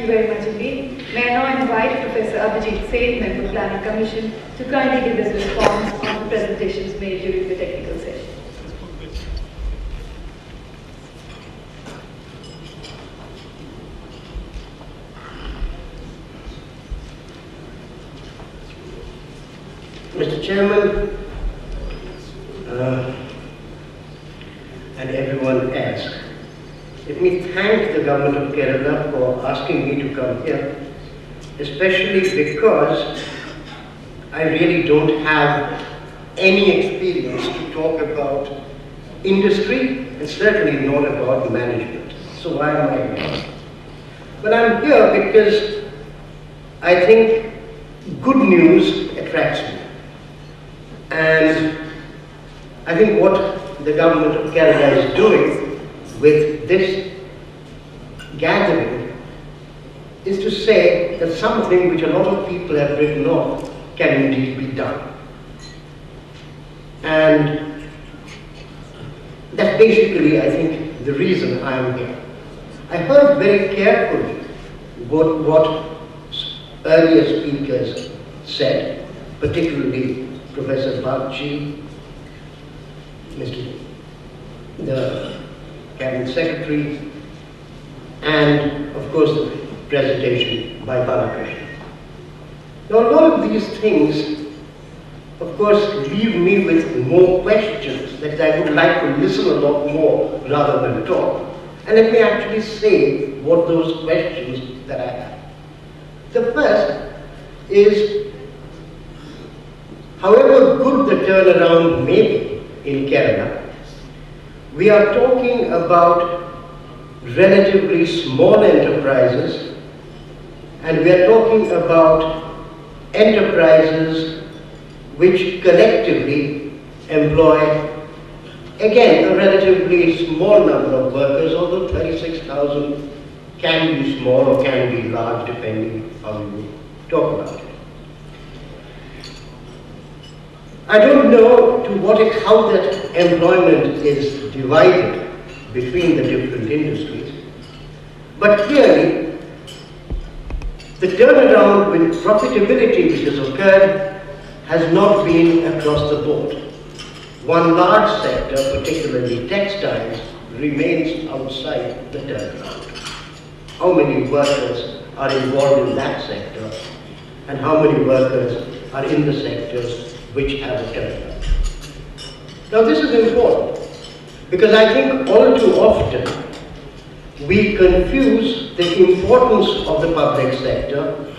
you very much indeed. May I now invite Professor Abhijit Seth, Member Planning Commission, to kindly give his response on the presentations made during the technical session. Mr. Chairman, and everyone else, let me thank the Government of Kerala for asking me to come here, especially because I really don't have any experience to talk about industry and certainly not about management. So why am I here? But I'm here because I think good news attracts me. And I think what the Government of Kerala is doing with this gathering is to say that something which a lot of people have written off can indeed be done. And that's basically, I think, the reason I am here. I heard very carefully what earlier speakers said, particularly Professor Bagchi, the Cabinet Secretary, and of course the presentation by Balakrishnan. Now a lot of these things, of course, leave me with more questions that I would like to listen a lot more rather than talk. And let me actually say what those questions that I have. The first is, however good the turnaround may be in Kerala, we are talking about relatively small enterprises, and we are talking about enterprises which collectively employ, again, a relatively small number of workers, although 36,000 can be small or can be large depending how you talk about it. I don't know how that employment is divided between the different industries, but clearly the turnaround with profitability which has occurred has not been across the board. One large sector, particularly textiles, remains outside the turnaround. How many workers are involved in that sector, and how many workers are in the sectors which have a turnaround? Now this is important because I think all too often we confuse the importance of the public sector,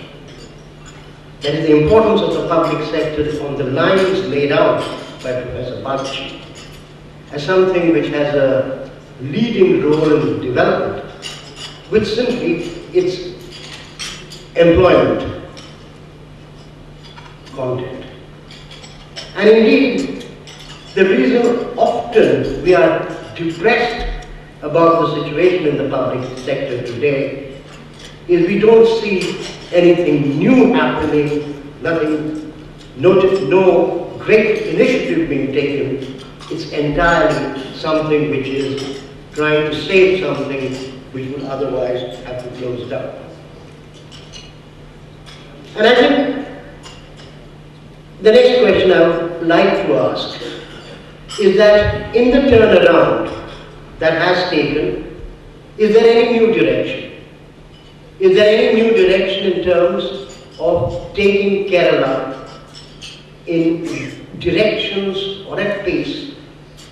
that is the importance of the public sector on the lines laid out by Professor Bagchi, as something which has a leading role in development, with simply its employment content. And indeed, the reason often we are depressed about the situation in the public sector today is we don't see anything new happening, no great initiative being taken. It's entirely something which is trying to save something which would otherwise have to close down. And I think the next question I would like to ask is that in the turnaround that has taken, is there any new direction? Is there any new direction in terms of taking Kerala in directions or at pace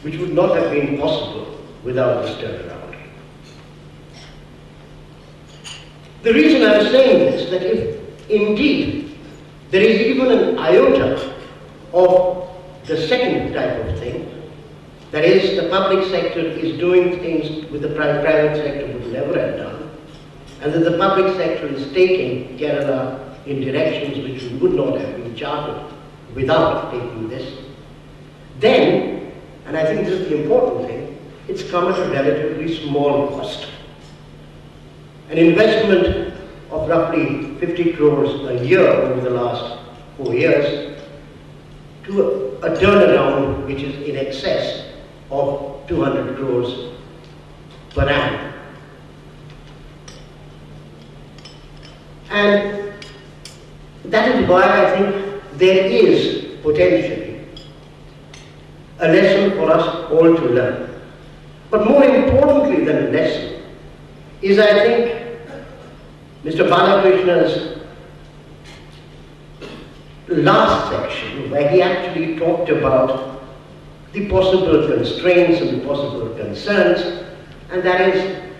which would not have been possible without this turnaround? The reason I am saying this, that if indeed there is even an iota of the second type of thing, that is, the public sector is doing things which the private sector would never have done, and that the public sector is taking Kerala in directions which would not have been charted without taking this, then, and I think this is the important thing, it's come at a relatively small cost. An investment of roughly 50 crores a year over the last 4 years to a turnaround which is in excess of 200 crores per annum. And that is why I think there is potentially a lesson for us all to learn. But more importantly than a lesson is, I think, Mr. Balakrishna's last section, where he actually talked about the possible constraints and the possible concerns, and that is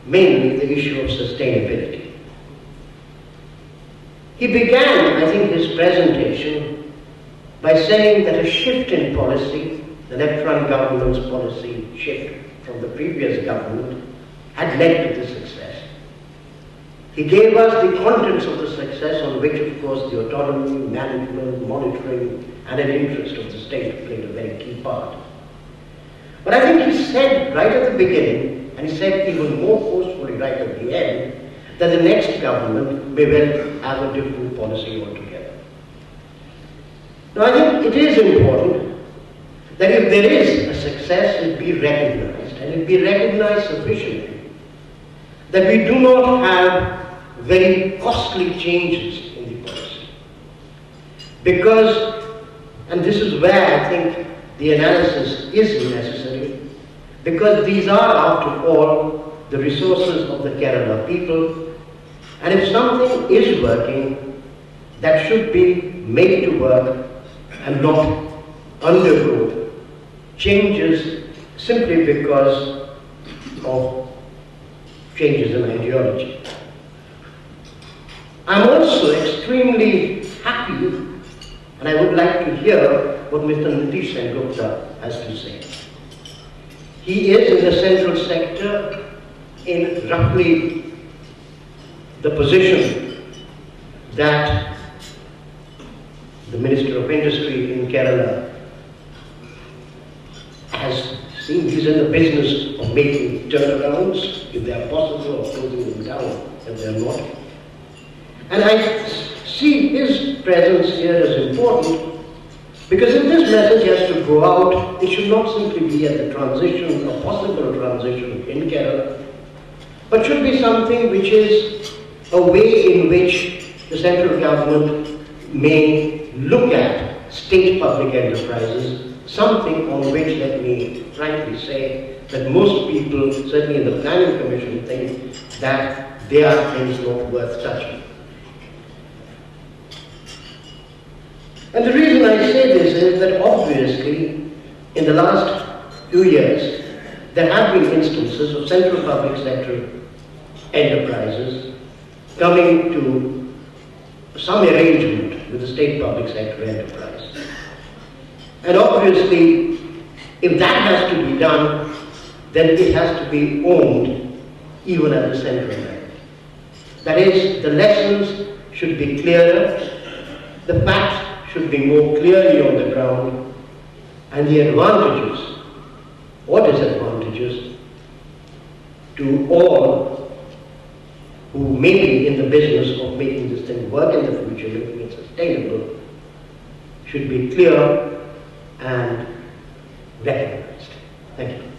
mainly the issue of sustainability. He began, I think, his presentation by saying that a shift in policy, the left-front government's policy shift from the previous government, had led to the success. He gave us the contents of the success on which, of course, the autonomy, management, monitoring, and an interest of the state played a very key part. But I think he said right at the beginning, and he said even more forcefully right at the end, that the next government may well have a different policy altogether. Now, I think it is important that if there is a success, it be recognized, and it be recognized sufficiently, that we do not have very costly changes in the policy. Because, and this is where I think the analysis is necessary, because these are, after all, the resources of the Kerala people, and if something is working, that should be made to work and not undergo changes simply because of changes in ideology. I'm also extremely happy, and I would like to hear what Mr. Nitish Sengupta has to say. He is in the central sector in roughly the position that the Minister of Industry in Kerala has seen. He's in the business of making turnarounds, if they are possible, or closing them down if they are not. And I see his presence here as important, because if this message has to go out, it should not simply be at the transition, a possible transition in Kerala, but should be something which is a way in which the central government may look at state public enterprises, something on which, let me frankly say, that most people, certainly in the Planning Commission, think that they are things not worth touching. And the reason I say this is that obviously, in the last few years, there have been instances of central public sector enterprises coming to some arrangement with the state public sector enterprise. And obviously, if that has to be done, then it has to be owned even at the central level. That is, the lessons should be clearer, the facts should be more clearly on the ground, and the advantages or disadvantages to all who may be in the business of making this thing work in the future, making it sustainable, should be clear and recognized. Thank you.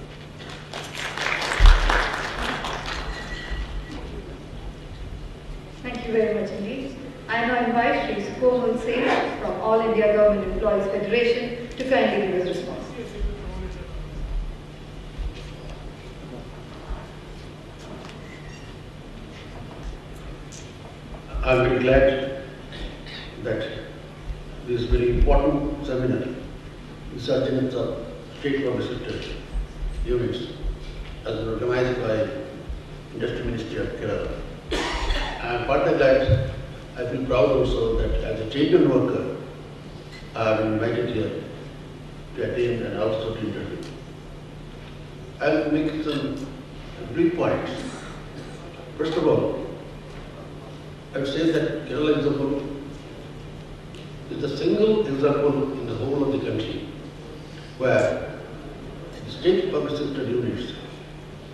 Thank you very much indeed. I now invite Shri Sukomal Singh from All India Government Employees Federation to kindly give his response. I'm very glad that this very important seminar, Resurgence of State Public Sector Units, as organized by Industry Ministry of Kerala. And further that, I feel proud also that as a champion worker, I have been invited here to attend and also to interview. I'll make some brief points. First of all, I would say that Kerala example is the single example in the whole of the country where the state public sector units,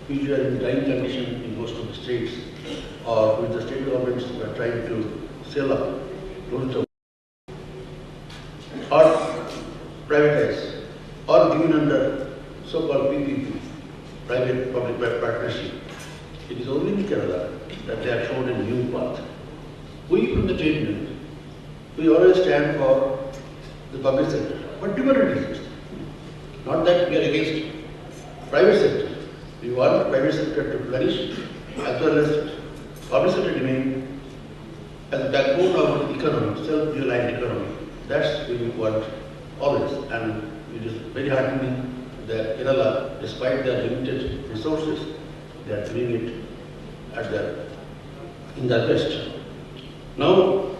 which were in dying condition in most of the states, or which the state governments were trying to sell up, close down, or privatize, or given under so-called PPP, private-public partnership. It is only in Kerala that they have shown a new path. trade union, we always stand for the public sector, but different reasons. Not that we are against private sector. We want the private sector to flourish as well as public sector remain as the backbone of the economy, self-reliant economy. That's what we want always. And it is very heartening that Kerala, despite their limited resources, they are doing it in their best. Now,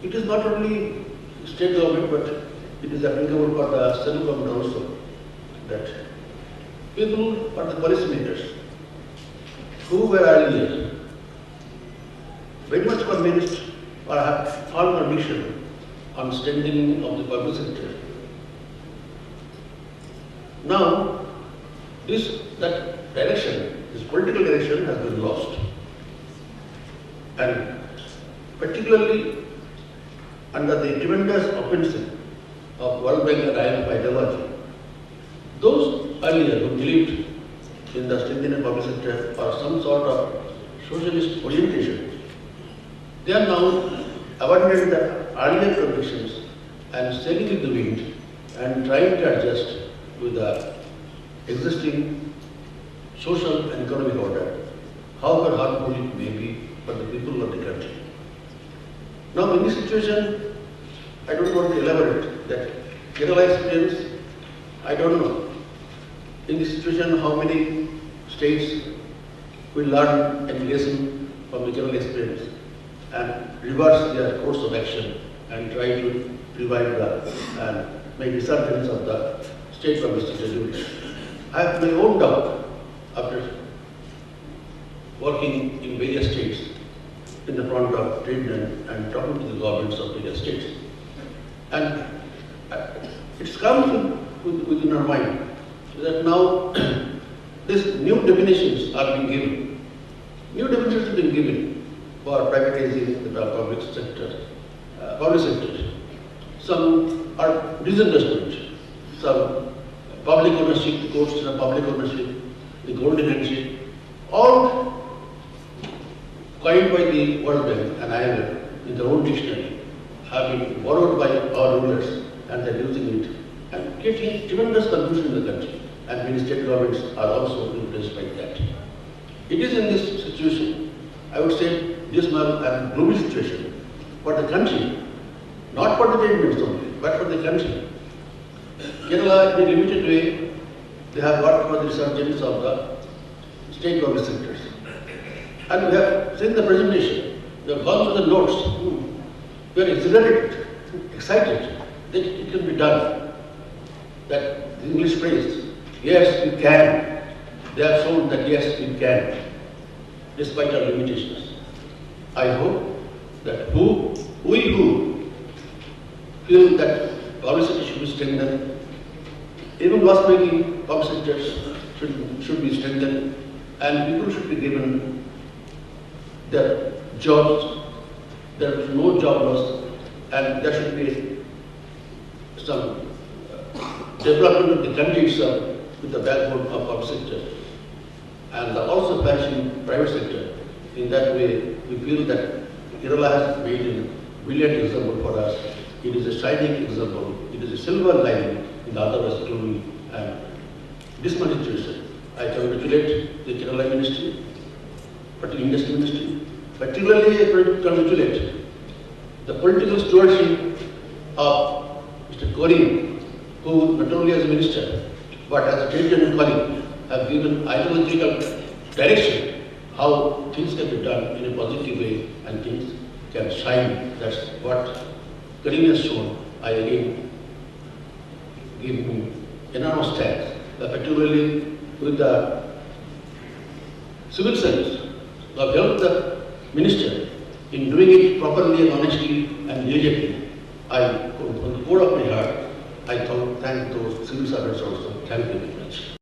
it is not only state government, but it is applicable for the central government also, that people or the policymakers who were earlier very much convinced or have firm conviction on strengthening of the public sector. Now, that direction, this political direction has been lost. And particularly under the tremendous offensive of World Bank and IMF ideology, those earlier who believed in the strengthening public sector or some sort of socialist orientation, they are now abandoning the earlier convictions and sailing with the wind and trying to adjust with the existing social and economic order, however harmful it may be for the people of the country. Now, in this situation, I don't want to elaborate that Kerala experience, I don't know. In this situation, how many states will learn and lesson from the Kerala experience and reverse their course of action and try to revive and make resurgence of the state public sector unit. I have my own doubt after working in various states in the front of trade union and talking to the governments of various states. And it's come within our mind that now these new definitions are being given. New definitions have been given for privatizing the public sector, Some are disinvestment, some public ownership, the courts of public ownership, the golden handshake, all coined by the World Bank and IMF in their own dictionary, have been borrowed by our rulers and they're using it and getting tremendous confusion in the country. And many state governments are also influenced by that. It is in this situation, I would say, dismal and gloomy situation for the country, not for the trade unions only, but for the country. Kerala, in a limited way, they have got for the resurgence of the state public sectors. And we have seen the presentation, we have gone through the notes, we are exhilarated, excited that it can be done. That the English phrase, yes, we can. They have shown that yes, we can, despite our limitations. I hope that we who feel that public sector should be strengthened, even loss-making public sectors should be strengthened, and people should be given their jobs, there is no job loss, and there should be some development of the country itself with the backbone of public sector, and also flourishing private sector. In that way, we feel that Kerala has made a brilliant example for us. It is a shining example. It is a silver lining in the otherwise gloomy and dismal situation. I congratulate the Kerala Ministry, particularly Industry Ministry, particularly I congratulate the political stewardship of Mr. Karim, who not only as a minister, but as a trade union colleague, have given ideological direction how things can be done in a positive way and things can shine. That's what Karim has shown. I again give him enormous thanks, particularly with the civil service who have helped the minister in doing it properly and honestly and diligently. From the core of my heart, I thank those civil servants also. Thank you very much.